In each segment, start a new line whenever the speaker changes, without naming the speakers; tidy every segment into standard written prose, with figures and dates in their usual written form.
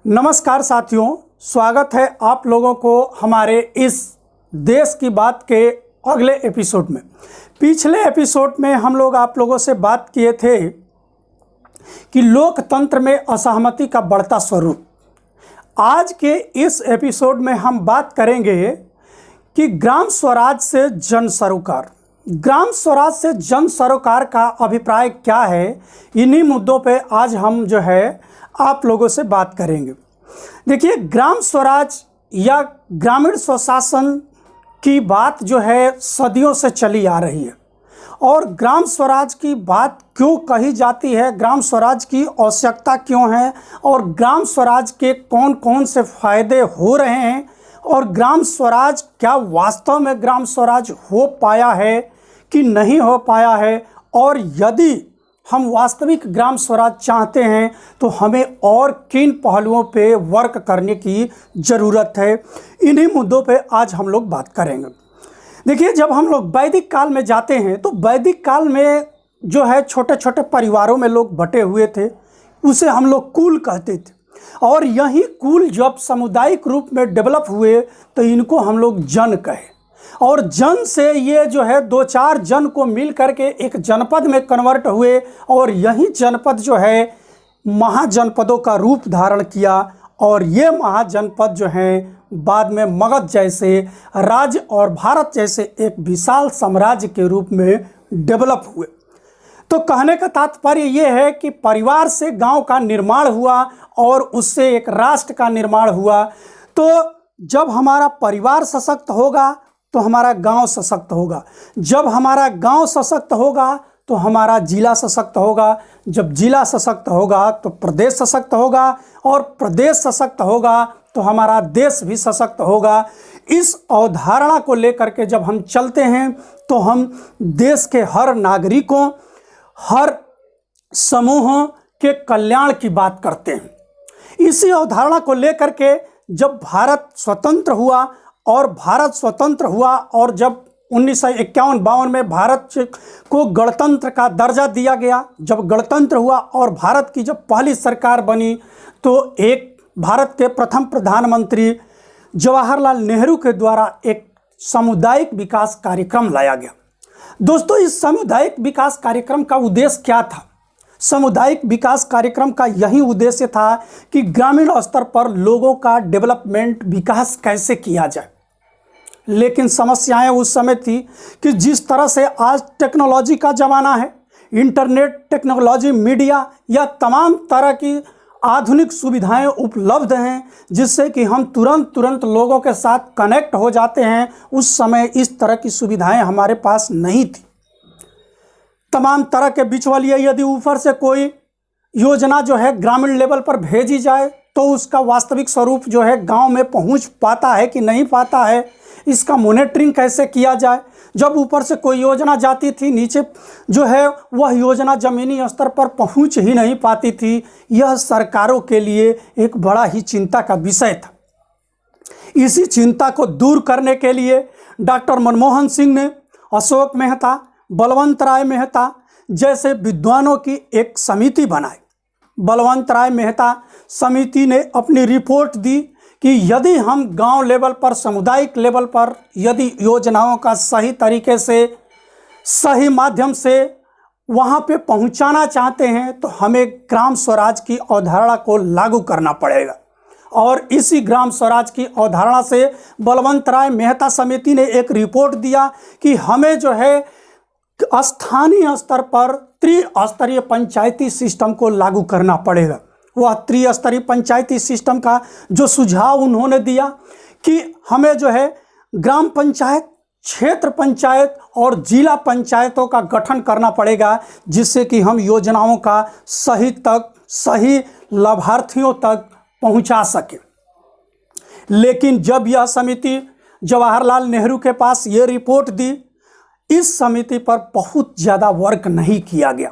नमस्कार साथियों, स्वागत है आप लोगों को हमारे इस देश की बात के अगले एपिसोड में। पिछले एपिसोड में हम लोग आप लोगों से बात किए थे कि लोकतंत्र में असहमति का बढ़ता स्वरूप। आज के इस एपिसोड में हम बात करेंगे कि ग्राम स्वराज से जन सरोकार, ग्राम स्वराज से जन सरोकार का अभिप्राय क्या है। इन्हीं मुद्दों पे आज हम जो है आप लोगों से बात करेंगे। देखिए, ग्राम स्वराज या ग्रामीण स्वशासन की बात जो है सदियों से चली आ रही है। और ग्राम स्वराज की बात क्यों कही जाती है, ग्राम स्वराज की आवश्यकता क्यों है, और ग्राम स्वराज के कौन कौन से फायदे हो रहे हैं, और ग्राम स्वराज क्या वास्तव में ग्राम स्वराज हो पाया है कि नहीं हो पाया है, और यदि हम वास्तविक ग्राम स्वराज चाहते हैं तो हमें और किन पहलुओं पे वर्क करने की ज़रूरत है। इन्हीं मुद्दों पे आज हम लोग बात करेंगे। देखिए, जब हम लोग वैदिक काल में जाते हैं तो वैदिक काल में जो है छोटे छोटे परिवारों में लोग बटे हुए थे, उसे हम लोग कुल कहते थे। और यही कुल जब सामुदायिक रूप में डेवलप हुए तो इनको हम लोग जन कहे, और जन से ये जो है दो चार जन को मिल करके एक जनपद में कन्वर्ट हुए, और यही जनपद जो है महाजनपदों का रूप धारण किया। और ये महाजनपद जो हैं बाद में मगध जैसे राज्य और भारत जैसे एक विशाल साम्राज्य के रूप में डेवलप हुए। तो कहने का तात्पर्य ये है कि परिवार से गांव का निर्माण हुआ और उससे एक राष्ट्र का निर्माण हुआ। तो जब हमारा परिवार सशक्त होगा तो हमारा गांव सशक्त होगा, जब हमारा गांव सशक्त होगा तो हमारा जिला सशक्त होगा, जब जिला सशक्त होगा तो प्रदेश सशक्त होगा, और प्रदेश सशक्त होगा तो हमारा देश भी सशक्त होगा। इस अवधारणा को लेकर के जब हम चलते हैं तो हम देश के हर नागरिकों, हर समूहों के कल्याण की बात करते हैं। इसी अवधारणा को लेकर के जब भारत स्वतंत्र हुआ, और भारत स्वतंत्र हुआ और जब 1951-52 में भारत को गणतंत्र का दर्जा दिया गया, जब गणतंत्र हुआ और भारत की जब पहली सरकार बनी, तो एक भारत के प्रथम प्रधानमंत्री जवाहरलाल नेहरू के द्वारा एक सामुदायिक विकास कार्यक्रम लाया गया। दोस्तों, इस सामुदायिक विकास कार्यक्रम का उद्देश्य क्या था? सामुदायिक विकास कार्यक्रम का यही उद्देश्य था कि ग्रामीण स्तर पर लोगों का डेवलपमेंट, विकास कैसे किया जाए। लेकिन समस्याएं उस समय थी कि जिस तरह से आज टेक्नोलॉजी का ज़माना है, इंटरनेट टेक्नोलॉजी, मीडिया या तमाम तरह की आधुनिक सुविधाएं उपलब्ध हैं जिससे कि हम तुरंत लोगों के साथ कनेक्ट हो जाते हैं। उस समय इस तरह की सुविधाएं हमारे पास नहीं थी। तमाम तरह के बिचौलिए, यदि ऊपर से कोई योजना जो है ग्रामीण लेवल पर भेजी जाए तो उसका वास्तविक स्वरूप जो है गांव में पहुंच पाता है कि नहीं पाता है, इसका मॉनिटरिंग कैसे किया जाए। जब ऊपर से कोई योजना जाती थी, नीचे जो है वह योजना ज़मीनी स्तर पर पहुंच ही नहीं पाती थी। यह सरकारों के लिए एक बड़ा ही चिंता का विषय था। इसी चिंता को दूर करने के लिए डॉक्टर मनमोहन सिंह ने अशोक मेहता, बलवंत राय मेहता जैसे विद्वानों की एक समिति बनाई। बलवंत राय मेहता समिति ने अपनी रिपोर्ट दी कि यदि हम गांव लेवल पर, सामुदायिक लेवल पर यदि योजनाओं का सही तरीके से, सही माध्यम से वहां पे पहुंचाना चाहते हैं तो हमें ग्राम स्वराज की अवधारणा को लागू करना पड़ेगा। और इसी ग्राम स्वराज की अवधारणा से बलवंत राय मेहता समिति ने एक रिपोर्ट दिया कि हमें जो है स्थानीय स्तर पर त्रिस्तरीय पंचायती सिस्टम को लागू करना पड़ेगा। वह त्रिस्तरीय पंचायती सिस्टम का जो सुझाव उन्होंने दिया कि हमें जो है ग्राम पंचायत, क्षेत्र पंचायत और जिला पंचायतों का गठन करना पड़ेगा, जिससे कि हम योजनाओं का सही लाभार्थियों तक पहुंचा सकें। लेकिन जब यह समिति जवाहरलाल नेहरू के पास ये रिपोर्ट दी, इस समिति पर बहुत ज़्यादा वर्क नहीं किया गया।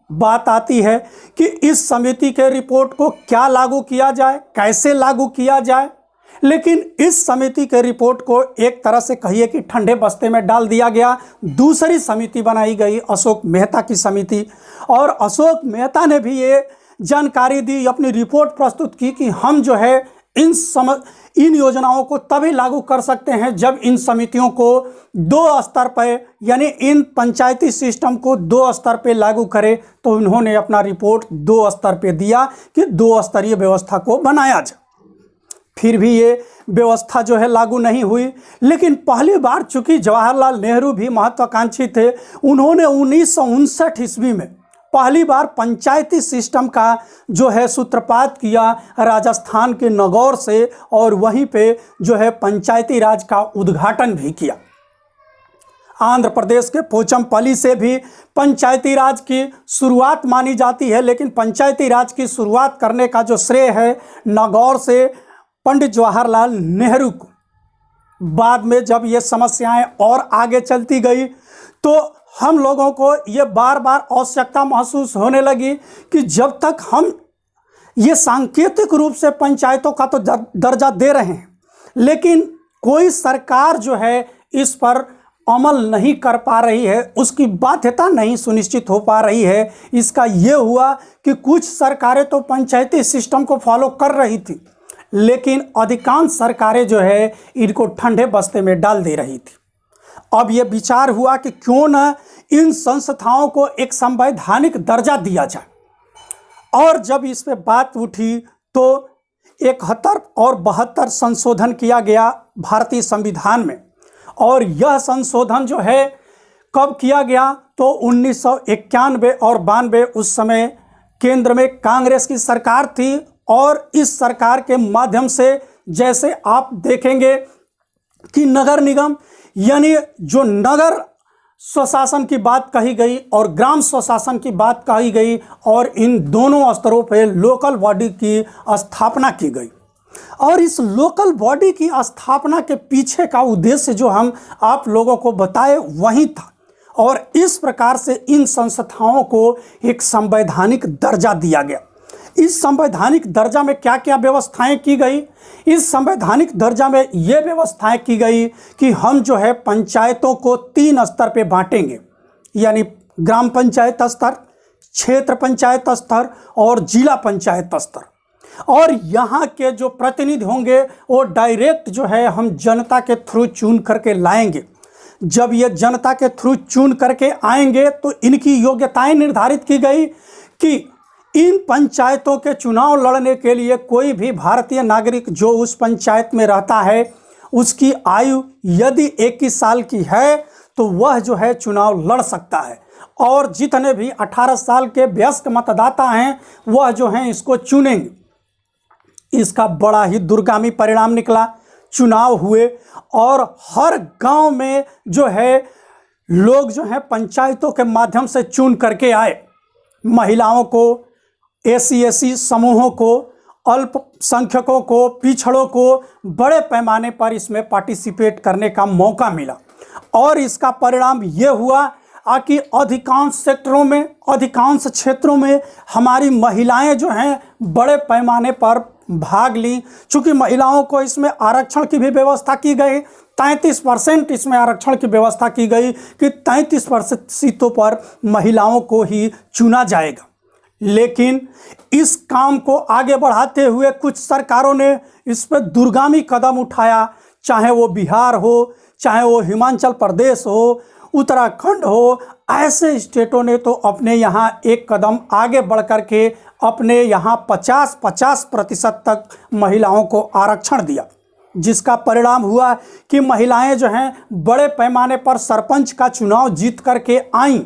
बात आती है कि इस समिति के रिपोर्ट को क्या लागू किया जाए, कैसे लागू किया जाए। लेकिन इस समिति के रिपोर्ट को एक तरह से कहिए कि ठंडे बस्ते में डाल दिया गया। दूसरी समिति बनाई गई, अशोक मेहता की समिति, और अशोक मेहता ने भी ये जानकारी दी, अपनी रिपोर्ट प्रस्तुत की कि हम जो है इन योजनाओं को तभी लागू कर सकते हैं जब इन समितियों को 2 स्तर पर, यानी इन पंचायती सिस्टम को 2 स्तर पर लागू करें। तो उन्होंने अपना रिपोर्ट 2 स्तर पर दिया कि 2 स्तरीय व्यवस्था को बनाया जाए। फिर भी ये व्यवस्था जो है लागू नहीं हुई। लेकिन पहली बार चूंकि जवाहरलाल नेहरू भी महत्वाकांक्षी थे, उन्होंने 1959 ईस्वी में पहली बार पंचायती सिस्टम का जो है सूत्रपात किया राजस्थान के नागौर से, और वहीं पे जो है पंचायती राज का उद्घाटन भी किया। आंध्र प्रदेश के पोचमपल्ली से भी पंचायती राज की शुरुआत मानी जाती है, लेकिन पंचायती राज की शुरुआत करने का जो श्रेय है नागौर से पंडित जवाहरलाल नेहरू को। बाद में जब ये समस्याएं और आगे चलती गई तो हम लोगों को ये बार बार आवश्यकता महसूस होने लगी कि जब तक हम ये सांकेतिक रूप से पंचायतों का तो दर्जा दे रहे हैं, लेकिन कोई सरकार जो है इस पर अमल नहीं कर पा रही है, उसकी बाध्यता नहीं सुनिश्चित हो पा रही है। इसका ये हुआ कि कुछ सरकारें तो पंचायती सिस्टम को फॉलो कर रही थी, लेकिन अधिकांश सरकारें जो है इनको ठंडे बस्ते में डाल दे रही थी। अब ये विचार हुआ कि क्यों न इन संस्थाओं को एक संवैधानिक दर्जा दिया जाए। और जब इस पे बात उठी तो 71 और 72 संशोधन किया गया भारतीय संविधान में। और यह संशोधन जो है कब किया गया तो 1991 और 92, उस समय केंद्र में कांग्रेस की सरकार थी। और इस सरकार के माध्यम से जैसे आप देखेंगे कि नगर निगम, यानी जो नगर स्वशासन की बात कही गई और ग्राम स्वशासन की बात कही गई, और इन दोनों स्तरों पर लोकल बॉडी की स्थापना की गई। और इस लोकल बॉडी की स्थापना के पीछे का उद्देश्य जो हम आप लोगों को बताए वही था। और इस प्रकार से इन संस्थाओं को एक संवैधानिक दर्जा दिया गया। इस संवैधानिक दर्जा में क्या क्या व्यवस्थाएं की गई? इस संवैधानिक दर्जा में ये व्यवस्थाएं की गई कि हम जो है पंचायतों को 3 स्तर पे बांटेंगे, यानी ग्राम पंचायत स्तर, क्षेत्र पंचायत स्तर और जिला पंचायत स्तर। और यहाँ के जो प्रतिनिधि होंगे वो डायरेक्ट जो है हम जनता के थ्रू चुन करके लाएंगे। जब ये जनता के थ्रू चुन करके आएंगे तो इनकी योग्यताएं निर्धारित की गई कि इन पंचायतों के चुनाव लड़ने के लिए कोई भी भारतीय नागरिक जो उस पंचायत में रहता है उसकी आयु यदि 21 साल की है तो वह जो है चुनाव लड़ सकता है। और जितने भी 18 साल के वयस्क मतदाता हैं वह जो हैं इसको चुनेंगे। इसका बड़ा ही दूरगामी परिणाम निकला। चुनाव हुए और हर गांव में जो है लोग जो हैं पंचायतों के माध्यम से चुन करके आए। महिलाओं को, एसी समूहों को, अल्पसंख्यकों को, पिछड़ों को बड़े पैमाने पर इसमें पार्टिसिपेट करने का मौका मिला। और इसका परिणाम ये हुआ कि अधिकांश सेक्टरों में, अधिकांश क्षेत्रों में हमारी महिलाएं जो हैं बड़े पैमाने पर भाग ली। चूँकि महिलाओं को इसमें आरक्षण की भी व्यवस्था की गई, 33% इसमें आरक्षण की व्यवस्था की गई कि 33% सीटों पर महिलाओं को ही चुना जाएगा। लेकिन इस काम को आगे बढ़ाते हुए कुछ सरकारों ने इस पर दूरगामी कदम उठाया, चाहे वो बिहार हो, चाहे वो हिमाचल प्रदेश हो, उत्तराखंड हो। ऐसे स्टेटों ने तो अपने यहाँ एक कदम आगे बढ़ कर के अपने यहाँ 50% तक महिलाओं को आरक्षण दिया, जिसका परिणाम हुआ कि महिलाएं जो हैं बड़े पैमाने पर सरपंच का चुनाव जीत करके आईं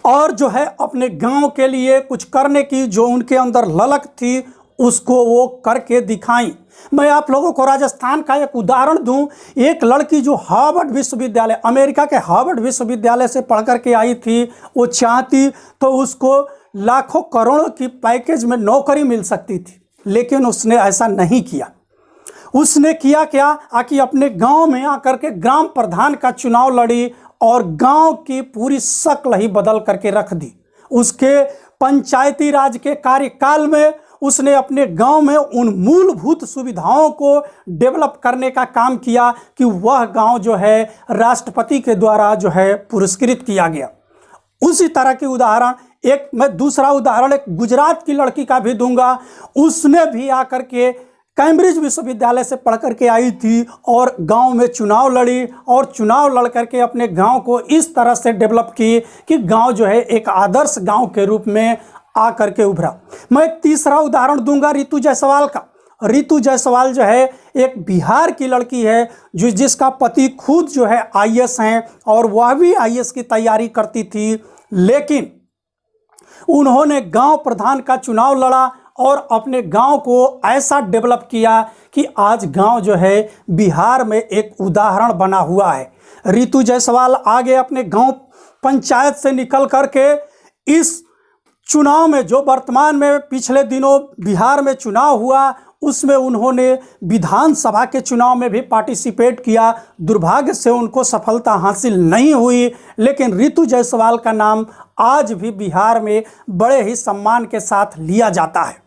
और जो है अपने गांव के लिए कुछ करने की जो उनके अंदर ललक थी उसको वो करके दिखाई। मैं आप लोगों को राजस्थान का एक उदाहरण दूं। एक लड़की जो हार्वर्ड विश्वविद्यालय, अमेरिका के हार्वर्ड विश्वविद्यालय से पढ़ करके आई थी, वो चाहती तो उसको लाखों करोड़ों की पैकेज में नौकरी मिल सकती थी, लेकिन उसने ऐसा नहीं किया। उसने किया क्या कि अपने गांव में आकर के ग्राम प्रधान का चुनाव लड़ी और गांव की पूरी शक्ल ही बदल करके रख दी। उसके पंचायती राज के कार्यकाल में उसने अपने गांव में उन मूलभूत सुविधाओं को डेवलप करने का काम किया कि वह गांव जो है राष्ट्रपति के द्वारा जो है पुरस्कृत किया गया। उसी तरह की उदाहरण एक मैं दूसरा उदाहरण एक गुजरात की लड़की का भी दूंगा। उसने भी आकर के कैम्ब्रिज विश्वविद्यालय से पढ़ करके आई थी और गांव में चुनाव लड़ी और चुनाव लड़ करके अपने गांव को इस तरह से डेवलप की कि गांव जो है एक आदर्श गांव के रूप में आकर के उभरा। मैं एक तीसरा उदाहरण दूंगा रितु जायसवाल का। रितु जायसवाल जो है एक बिहार की लड़की है जिसका पति खुद जो है आईएएस हैं और वह भी आईएएस की तैयारी करती थी, लेकिन उन्होंने गांव प्रधान का चुनाव लड़ा और अपने गांव को ऐसा डेवलप किया कि आज गांव जो है बिहार में एक उदाहरण बना हुआ है। रितु जायसवाल आगे अपने गांव पंचायत से निकल करके इस चुनाव में जो वर्तमान में पिछले दिनों बिहार में चुनाव हुआ उसमें उन्होंने विधानसभा के चुनाव में भी पार्टिसिपेट किया। दुर्भाग्य से उनको सफलता हासिल नहीं हुई, लेकिन रितु जायसवाल का नाम आज भी बिहार में बड़े ही सम्मान के साथ लिया जाता है।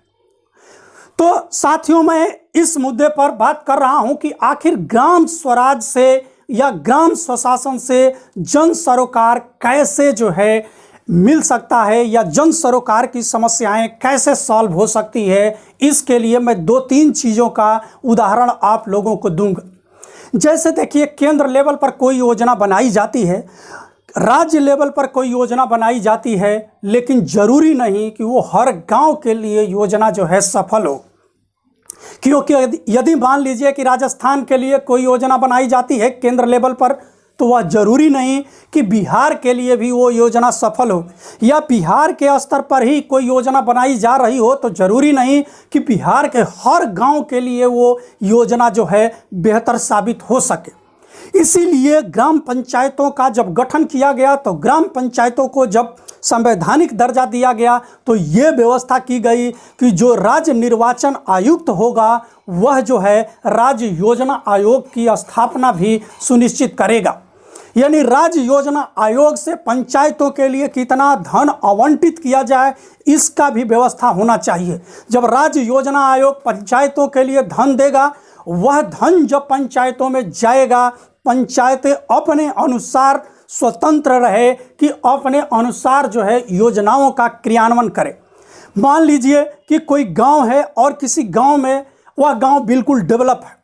तो साथियों, मैं इस मुद्दे पर बात कर रहा हूं कि आखिर ग्राम स्वराज से या ग्राम स्वशासन से जन सरोकार कैसे जो है मिल सकता है या जन सरोकार की समस्याएं कैसे सॉल्व हो सकती है। इसके लिए मैं 2-3 चीज़ों का उदाहरण आप लोगों को दूंगा। जैसे देखिए, केंद्र लेवल पर कोई योजना बनाई जाती है, राज्य लेवल पर कोई योजना बनाई जाती है, लेकिन ज़रूरी नहीं कि वो हर गांव के लिए योजना जो है सफल हो। क्योंकि यदि मान लीजिए कि राजस्थान के लिए कोई योजना बनाई जाती है केंद्र लेवल पर, तो वह जरूरी नहीं कि बिहार के लिए भी वो योजना सफल हो, या बिहार के स्तर पर ही कोई योजना बनाई जा रही हो तो जरूरी नहीं कि बिहार के हर गांव के लिए वो योजना जो है बेहतर साबित हो सके। इसीलिए ग्राम पंचायतों का जब गठन किया गया तो ग्राम पंचायतों को जब संवैधानिक दर्जा दिया गया तो ये व्यवस्था की गई कि जो राज्य निर्वाचन आयुक्त होगा वह जो है राज्य योजना आयोग की स्थापना भी सुनिश्चित करेगा। यानी राज्य योजना आयोग से पंचायतों के लिए कितना धन आवंटित किया जाए इसका भी व्यवस्था होना चाहिए। जब राज्य योजना आयोग पंचायतों के लिए धन देगा, वह धन जब पंचायतों में जाएगा, पंचायतें अपने अनुसार स्वतंत्र रहे कि अपने अनुसार जो है योजनाओं का क्रियान्वयन करे। मान लीजिए कि कोई गांव है और किसी गांव में वह गांव बिल्कुल डेवलप है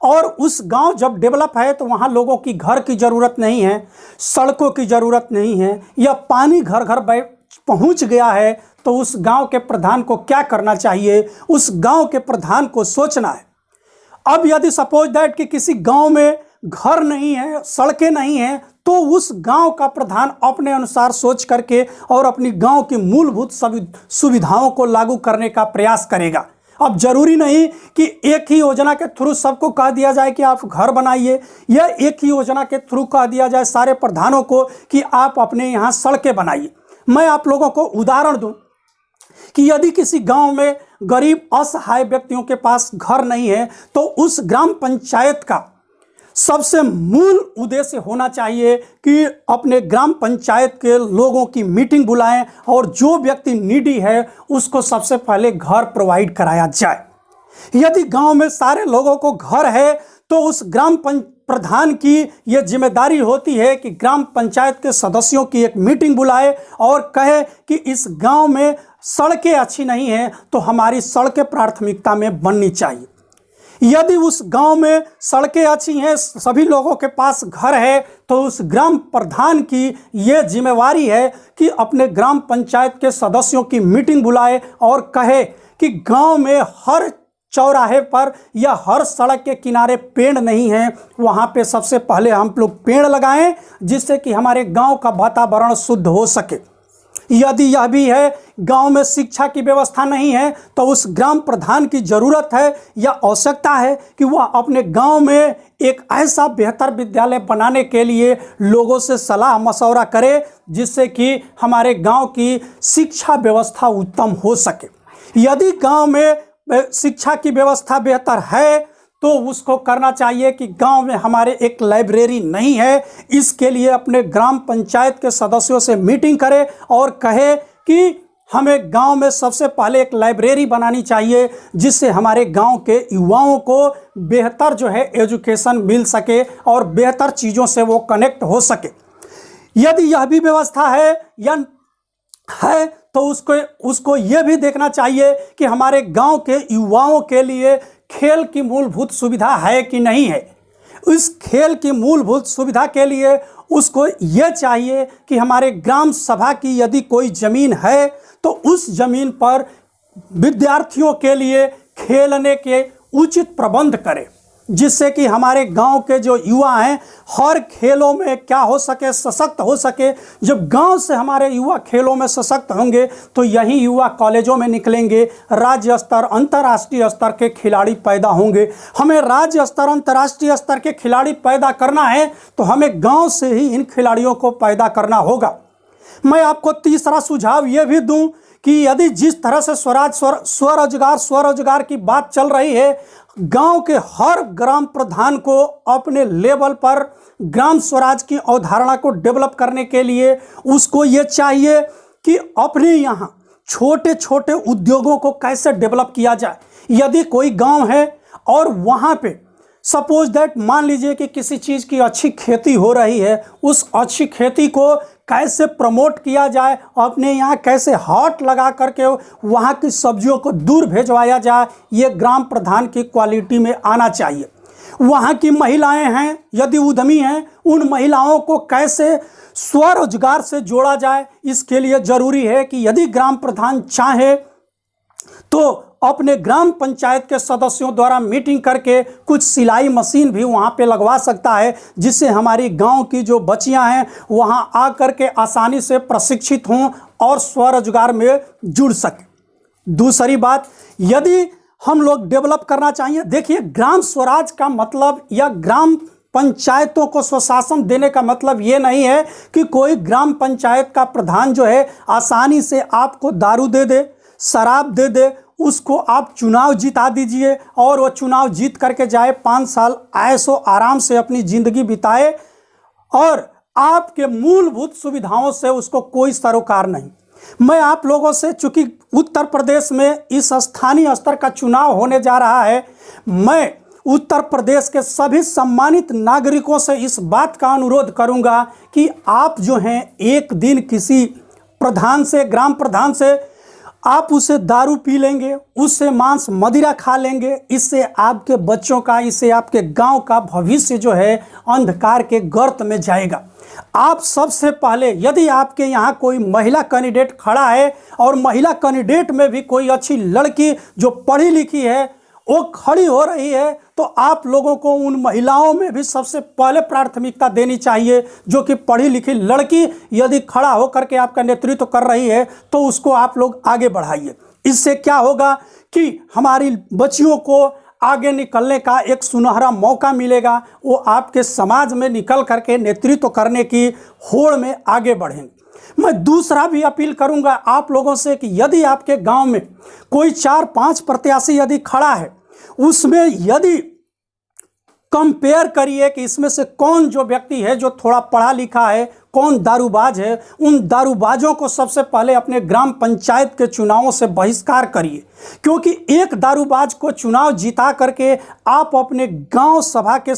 और उस गांव जब डेवलप है तो वहां लोगों की घर की ज़रूरत नहीं है, सड़कों की ज़रूरत नहीं है, या पानी घर घर पहुंच गया है, तो उस गांव के प्रधान को क्या करना चाहिए? उस गांव के प्रधान को सोचना है। अब यदि सपोज दैट कि किसी गांव में घर नहीं है, सड़कें नहीं हैं, तो उस गांव का प्रधान अपने अनुसार सोच करके और अपनी गांव की मूलभूत सुविधाओं को लागू करने का प्रयास करेगा। अब जरूरी नहीं कि एक ही योजना के थ्रू सबको कह दिया जाए कि आप घर बनाइए, या एक ही योजना के थ्रू कह दिया जाए सारे प्रधानों को कि आप अपने यहाँ सड़कें बनाइए। मैं आप लोगों को उदाहरण दूं कि यदि किसी गांव में गरीब असहाय व्यक्तियों के पास घर नहीं है तो उस ग्राम पंचायत का सबसे मूल उद्देश्य होना चाहिए कि अपने ग्राम पंचायत के लोगों की मीटिंग बुलाएं और जो व्यक्ति नीडी है उसको सबसे पहले घर प्रोवाइड कराया जाए। यदि गांव में सारे लोगों को घर है तो उस ग्राम प्रधान की यह जिम्मेदारी होती है कि ग्राम पंचायत के सदस्यों की एक मीटिंग बुलाए और कहे कि इस गांव में सड़कें अच्छी नहीं हैं तो हमारी सड़कें प्राथमिकता में बननी चाहिए। यदि उस गांव में सड़कें अच्छी हैं, सभी लोगों के पास घर है, तो उस ग्राम प्रधान की ये जिम्मेवारी है कि अपने ग्राम पंचायत के सदस्यों की मीटिंग बुलाए और कहे कि गांव में हर चौराहे पर या हर सड़क के किनारे पेड़ नहीं हैं, वहाँ पे सबसे पहले हम लोग पेड़ लगाएं जिससे कि हमारे गांव का वातावरण शुद्ध हो सके। यदि यह भी है गांव में शिक्षा की व्यवस्था नहीं है तो उस ग्राम प्रधान की ज़रूरत है या आवश्यकता है कि वह अपने गांव में एक ऐसा बेहतर विद्यालय बनाने के लिए लोगों से सलाह मशवरा करे जिससे कि हमारे गांव की शिक्षा व्यवस्था उत्तम हो सके। यदि गांव में शिक्षा की व्यवस्था बेहतर है तो उसको करना चाहिए कि गांव में हमारे एक लाइब्रेरी नहीं है, इसके लिए अपने ग्राम पंचायत के सदस्यों से मीटिंग करे और कहे कि हमें गांव में सबसे पहले एक लाइब्रेरी बनानी चाहिए जिससे हमारे गांव के युवाओं को बेहतर जो है एजुकेशन मिल सके और बेहतर चीज़ों से वो कनेक्ट हो सके। यदि यह भी व्यवस्था है या है तो उसको ये भी देखना चाहिए कि हमारे गांव के युवाओं के लिए खेल की मूलभूत सुविधा है कि नहीं है। इस खेल की मूलभूत सुविधा के लिए उसको ये चाहिए कि हमारे ग्राम सभा की यदि कोई ज़मीन है तो उस ज़मीन पर विद्यार्थियों के लिए खेलने के उचित प्रबंध करें, जिससे कि हमारे गांव के जो युवा हैं हर खेलों में क्या हो सके, सशक्त हो सके। जब गांव से हमारे युवा खेलों में सशक्त होंगे तो यही युवा कॉलेजों में निकलेंगे, राज्य स्तर अंतर्राष्ट्रीय स्तर के खिलाड़ी पैदा होंगे। हमें राज्य स्तर अंतर्राष्ट्रीय स्तर के खिलाड़ी पैदा करना है तो हमें गांव से ही इन खिलाड़ियों को पैदा करना होगा। मैं आपको तीसरा सुझाव ये भी दूं कि यदि जिस तरह से स्वरोजगार की बात चल रही है, गांव के हर ग्राम प्रधान को अपने लेवल पर ग्राम स्वराज की अवधारणा को डेवलप करने के लिए उसको ये चाहिए कि अपने यहाँ छोटे छोटे उद्योगों को कैसे डेवलप किया जाए। यदि कोई गांव है और वहाँ पे सपोज दैट मान लीजिए कि किसी चीज़ की अच्छी खेती हो रही है, उस अच्छी खेती को कैसे प्रमोट किया जाए, अपने यहाँ कैसे हाट लगा करके वहाँ की सब्जियों को दूर भेजवाया जाए, ये ग्राम प्रधान की क्वालिटी में आना चाहिए। वहाँ की महिलाएं हैं यदि उद्यमी हैं, उन महिलाओं को कैसे स्वरोजगार से जोड़ा जाए, इसके लिए ज़रूरी है कि यदि ग्राम प्रधान चाहे तो अपने ग्राम पंचायत के सदस्यों द्वारा मीटिंग करके कुछ सिलाई मशीन भी वहाँ पे लगवा सकता है, जिससे हमारी गांव की जो बच्चियां हैं वहाँ आकर के आसानी से प्रशिक्षित हों और स्वरोजगार में जुड़ सकें। दूसरी बात, यदि हम लोग डेवलप करना चाहिए, देखिए ग्राम स्वराज का मतलब या ग्राम पंचायतों को स्वशासन देने का मतलब ये नहीं है कि कोई ग्राम पंचायत का प्रधान जो है आसानी से आपको दारू दे दे, शराब दे दे, उसको आप चुनाव जिता दीजिए और वो चुनाव जीत करके जाए, 5 साल ऐशो आराम से अपनी ज़िंदगी बिताए और आपके मूलभूत सुविधाओं से उसको कोई सरोकार नहीं। मैं आप लोगों से, चूंकि उत्तर प्रदेश में इस स्थानीय स्तर का चुनाव होने जा रहा है, मैं उत्तर प्रदेश के सभी सम्मानित नागरिकों से इस बात का अनुरोध करूंगा कि आप जो हैं एक दिन किसी प्रधान से, ग्राम प्रधान से आप उसे दारू पी लेंगे, उससे मांस मदिरा खा लेंगे, इससे आपके बच्चों का, इससे आपके गांव का भविष्य जो है अंधकार के गर्त में जाएगा। आप सबसे पहले, यदि आपके यहाँ कोई महिला कैंडिडेट खड़ा है और महिला कैंडिडेट में भी कोई अच्छी लड़की जो पढ़ी लिखी है वो खड़ी हो रही है, तो आप लोगों को उन महिलाओं में भी सबसे पहले प्राथमिकता देनी चाहिए। जो कि पढ़ी लिखी लड़की यदि खड़ा होकर के आपका नेतृत्व कर रही है तो उसको आप लोग आगे बढ़ाइए। इससे क्या होगा कि हमारी बच्चियों को आगे निकलने का एक सुनहरा मौका मिलेगा, वो आपके समाज में निकल करके नेतृत्व करने की होड़ में आगे बढ़ेंगे। मैं दूसरा भी अपील करूंगा आप लोगों से कि यदि आपके गांव में कोई 4-5 प्रत्याशी यदि खड़ा है, उसमें यदि कंपेयर करिए कि इसमें से कौन जो व्यक्ति है जो थोड़ा पढ़ा लिखा है, कौन दारूबाज है, उन दारूबाजों को सबसे पहले अपने ग्राम पंचायत के चुनावों से बहिष्कार करिए। क्योंकि एक दारूबाज को चुनाव जिता करके आप अपने गांव सभा के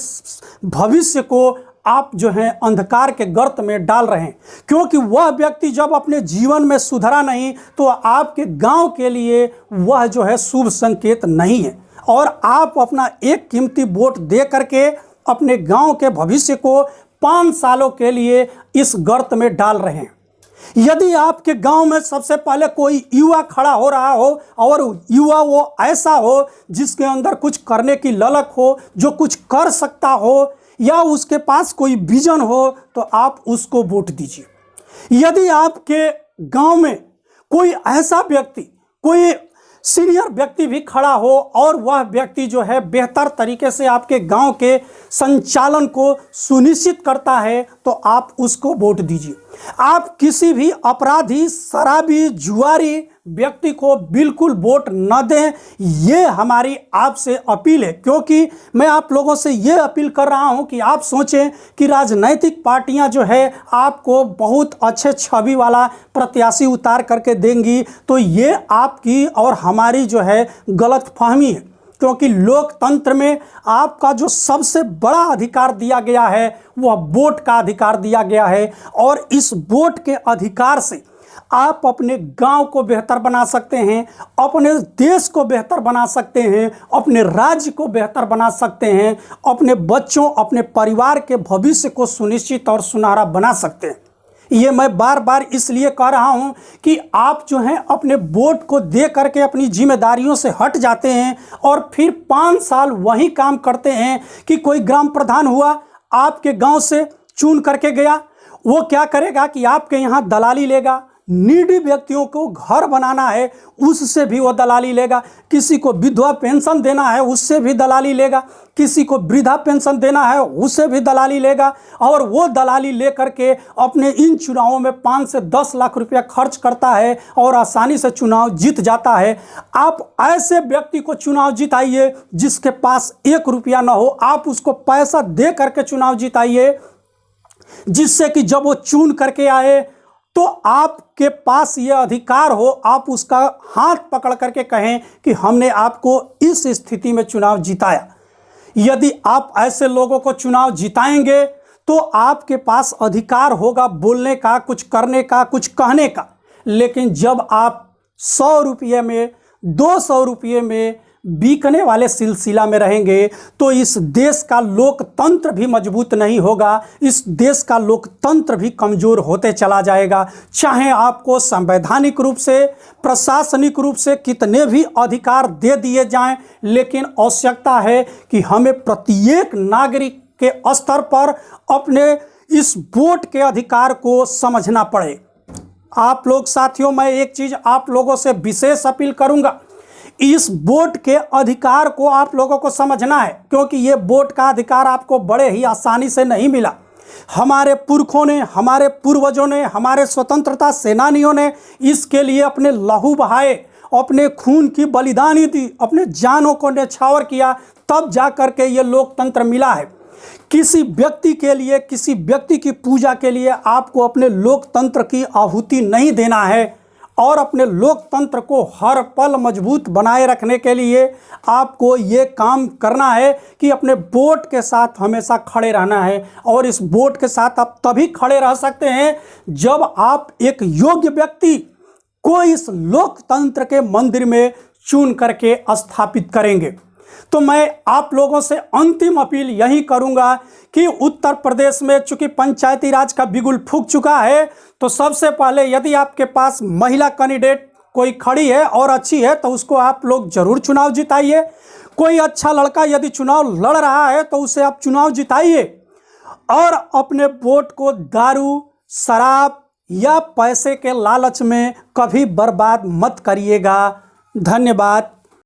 भविष्य को आप जो हैं अंधकार के गर्त में डाल रहे हैं। क्योंकि वह व्यक्ति जब अपने जीवन में सुधरा नहीं तो आपके गांव के लिए वह जो है शुभ संकेत नहीं है, और आप अपना एक कीमती वोट दे करके अपने गांव के भविष्य को 5 सालों के लिए इस गर्त में डाल रहे हैं। यदि आपके गांव में सबसे पहले कोई युवा खड़ा हो रहा हो और युवा वो ऐसा हो जिसके अंदर कुछ करने की ललक हो, जो कुछ कर सकता हो या उसके पास कोई विजन हो, तो आप उसको वोट दीजिए। यदि आपके गांव में कोई ऐसा व्यक्ति, कोई सीनियर व्यक्ति भी खड़ा हो और वह व्यक्ति जो है बेहतर तरीके से आपके गांव के संचालन को सुनिश्चित करता है, तो आप उसको वोट दीजिए। आप किसी भी अपराधी, शराबी, जुआरी व्यक्ति को बिल्कुल वोट न दें, ये हमारी आपसे अपील है। क्योंकि मैं आप लोगों से ये अपील कर रहा हूं कि आप सोचें कि राजनैतिक पार्टियां जो है आपको बहुत अच्छे छवि वाला प्रत्याशी उतार करके देंगी, तो ये आपकी और हमारी जो है गलतफहमी है। क्योंकि लोकतंत्र में आपका जो सबसे बड़ा अधिकार दिया गया है वह वोट का अधिकार दिया गया है, और इस वोट के अधिकार से आप अपने गांव को बेहतर बना सकते हैं, अपने देश को बेहतर बना सकते हैं, अपने राज्य को बेहतर बना सकते हैं, अपने बच्चों, अपने परिवार के भविष्य को सुनिश्चित और सुनहरा बना सकते हैं। ये मैं बार बार इसलिए कह रहा हूं कि आप जो हैं अपने वोट को दे करके अपनी जिम्मेदारियों से हट जाते हैं और फिर 5 साल वही काम करते हैं कि कोई ग्राम प्रधान हुआ, आपके गांव से चुन करके गया, वो क्या करेगा कि आपके यहाँ दलाली लेगा। नीडी व्यक्तियों को घर बनाना है, उससे भी वो दलाली लेगा। किसी को विधवा पेंशन देना है, उससे भी दलाली लेगा। किसी को वृद्धा पेंशन देना है, उससे भी दलाली लेगा। और वो दलाली लेकर के अपने इन चुनावों में 5 से 10 लाख रुपया खर्च करता है और आसानी से चुनाव जीत जाता है। आप ऐसे व्यक्ति को चुनाव जिताइए जिसके पास 1 रुपया ना हो, आप उसको पैसा दे करके चुनाव जिताइए, जिससे कि जब वो चुन करके आए तो आपके पास ये अधिकार हो, आप उसका हाथ पकड़ करके कहें कि हमने आपको इस स्थिति में चुनाव जिताया। यदि आप ऐसे लोगों को चुनाव जिताएंगे तो आपके पास अधिकार होगा बोलने का, कुछ करने का, कुछ कहने का। लेकिन जब आप 100 रुपये में, 200 रुपये में बिकने वाले सिलसिला में रहेंगे तो इस देश का लोकतंत्र भी मजबूत नहीं होगा, इस देश का लोकतंत्र भी कमज़ोर होते चला जाएगा। चाहे आपको संवैधानिक रूप से, प्रशासनिक रूप से कितने भी अधिकार दे दिए जाएं, लेकिन आवश्यकता है कि हमें प्रत्येक नागरिक के स्तर पर अपने इस वोट के अधिकार को समझना पड़े। आप लोग साथियों, मैं एक चीज़ आप लोगों से विशेष अपील करूंगा, इस वोट के अधिकार को आप लोगों को समझना है, क्योंकि ये वोट का अधिकार आपको बड़े ही आसानी से नहीं मिला। हमारे पुरखों ने, हमारे पूर्वजों ने, हमारे स्वतंत्रता सेनानियों ने इसके लिए अपने लहू बहाए, अपने खून की बलिदानी दी, अपने जानों को न्यौछावर किया, तब जा करके ये लोकतंत्र मिला है। किसी व्यक्ति के लिए, किसी व्यक्ति की पूजा के लिए आपको अपने लोकतंत्र की आहुति नहीं देना है और अपने लोकतंत्र को हर पल मजबूत बनाए रखने के लिए आपको ये काम करना है कि अपने वोट के साथ हमेशा खड़े रहना है। और इस वोट के साथ आप तभी खड़े रह सकते हैं जब आप एक योग्य व्यक्ति को इस लोकतंत्र के मंदिर में चुन करके स्थापित करेंगे। तो मैं आप लोगों से अंतिम अपील यही करूंगा कि उत्तर प्रदेश में चूंकि पंचायती राज का बिगुल फूंक चुका है, तो सबसे पहले यदि आपके पास महिला कैंडिडेट कोई खड़ी है और अच्छी है तो उसको आप लोग जरूर चुनाव जिताइए। कोई अच्छा लड़का यदि चुनाव लड़ रहा है तो उसे आप चुनाव जिताइए और अपने वोट को दारू, शराब या पैसे के लालच में कभी बर्बाद मत करिएगा। धन्यवाद।